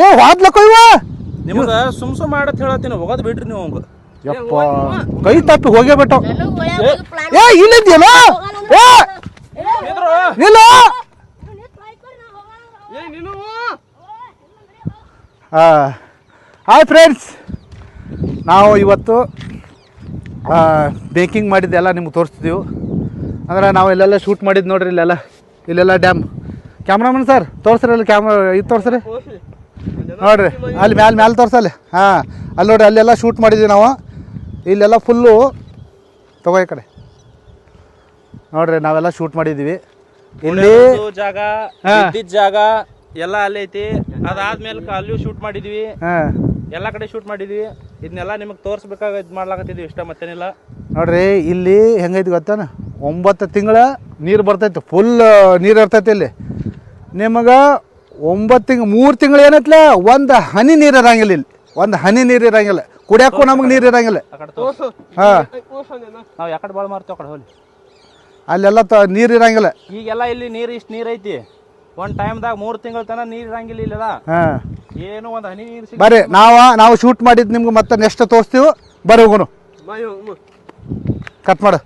ಏ ವಾದ್ಲಕ್ಕ ಇವ ನಿಮ್ಗೆ ಸುಮ್ ಮಾಡತ್ ಹೇಳತ್ತೀನಿ ಹೋಗೋದು ಬಿಡ್ರಿ ನೀವು ಅವಂಗ ಯಪ್ಪ ಕೈ ತಪ್ಪಿ ಹೋಗೇ ಬಿಟ್ಟು ಏ ಇಲ್ಲಿದ್ಯಲ್ಲ ಏ ನಿಲ್ಲ ಹಾಯ್ ಫ್ರೆಂಡ್ಸ್, ನಾವು ಇವತ್ತು ಬೇಕಿಂಗ್ ಮಾಡಿದ್ದೆಲ್ಲ ನಿಮ್ಗೆ ತೋರಿಸ್ತಿದ್ದೀವಿ. ಅಂದ್ರೆ ನಾವು ಇಲ್ಲೆಲ್ಲ ಶೂಟ್ ಮಾಡಿದ್ದು ನೋಡ್ರಿ, ಇಲ್ಲೆಲ್ಲ ಡ್ಯಾಮ್. ಕ್ಯಾಮ್ರಾಮನ್ ಸರ್ ತೋರಿಸ್ರಿ, ಅಲ್ಲಿ ಇದು ತೋರಿಸ್ರಿ ನೋಡಿರಿ, ಅಲ್ಲಿ ಮ್ಯಾಲೆ ತೋರಿಸಲ್ಲಿ. ಹಾಂ, ಅಲ್ಲಿ ನೋಡಿರಿ, ಅಲ್ಲೆಲ್ಲ ಶೂಟ್ ಮಾಡಿದ್ದೀವಿ ನಾವು. ಇಲ್ಲೆಲ್ಲ ಫುಲ್ಲು ತಗೋ ಈ ಕಡೆ ನೋಡ್ರಿ, ನಾವೆಲ್ಲ ಶೂಟ್ ಮಾಡಿದ್ದೀವಿ. ಇಲ್ಲಿ ಜಾಗ ಇದ್ದಿದ್ದ ಜಾಗ ಎಲ್ಲ ಅಲ್ಲಿ ಐತಿ. ಅದಾದ್ಮೇಲೆ ಅಲ್ಲಿಯೂ ಶೂಟ್ ಮಾಡಿದ್ವಿ, ಎಲ್ಲ ಕಡೆ ಶೂಟ್ ಮಾಡಿದ್ವಿ. ಇದನ್ನೆಲ್ಲ ನಿಮಗೆ ತೋರಿಸ್ಬೇಕಾಗ ಇದು ಮಾಡ್ಲಾಕತ್ತಿದ್ವಿ, ಇಷ್ಟ ಮತ್ತೇನಿಲ್ಲ. ನೋಡ್ರಿ ಇಲ್ಲಿ ಹೆಂಗೈತಿ ಗೊತ್ತಾನ, 9 ತಿಂಗಳ ನೀರು ಬರ್ತೈತಿ, ಫುಲ್ ನೀರು ಇರ್ತೈತಿ. ಇಲ್ಲಿ ನಿಮಗೆ 9 ತಿಂಗಳು 3 ತಿಂಗಳು ಏನೈತ್ಲ, ಒಂದು ಹನಿ ನೀರು ಇರಂಗಿಲ್ಲ. ಇಲ್ಲಿ ಒಂದು ಹನಿ ನೀರು ಇರಂಗಿಲ್ಲ, ಕುಡಿಯೋಕ್ಕೂ ನಮಗೆ ನೀರು ಇರಂಗಿಲ್ಲ. ಹಾಂ, ನಾವು ಯಾಕಡೆ ಭಾಳ ಮಾಡ್ತೀವಿ, ಆ ಕಡೆ ಹೋಗಿ ಅಲ್ಲೆಲ್ಲ ನೀರು ಇರಂಗಿಲ್ಲ. ಈಗೆಲ್ಲ ಇಲ್ಲಿ ನೀರು ಇಷ್ಟು ನೀರು ಐತಿ. ಒಂದು ಟೈಮ್ದಾಗ 3 ತಿಂಗಳ ತನಕ ನೀರು ಇರಂಗಿಲ್ಲ ಇಲ್ಲೆಲ್ಲ. ಹಾಂ, ಏನು ಒಂದು ಹನಿ ನೀರು ಬರ್ರಿ, ನಾವು ಶೂಟ್ ಮಾಡಿದ್ದು ನಿಮ್ಗೆ ಮತ್ತೆ ನೆಕ್ಸ್ಟ್ ತೋರಿಸ್ತೀವಿ. ಬರ್ರಿ ಹೋಗೋಣ, ಕಟ್ ಮಾಡು.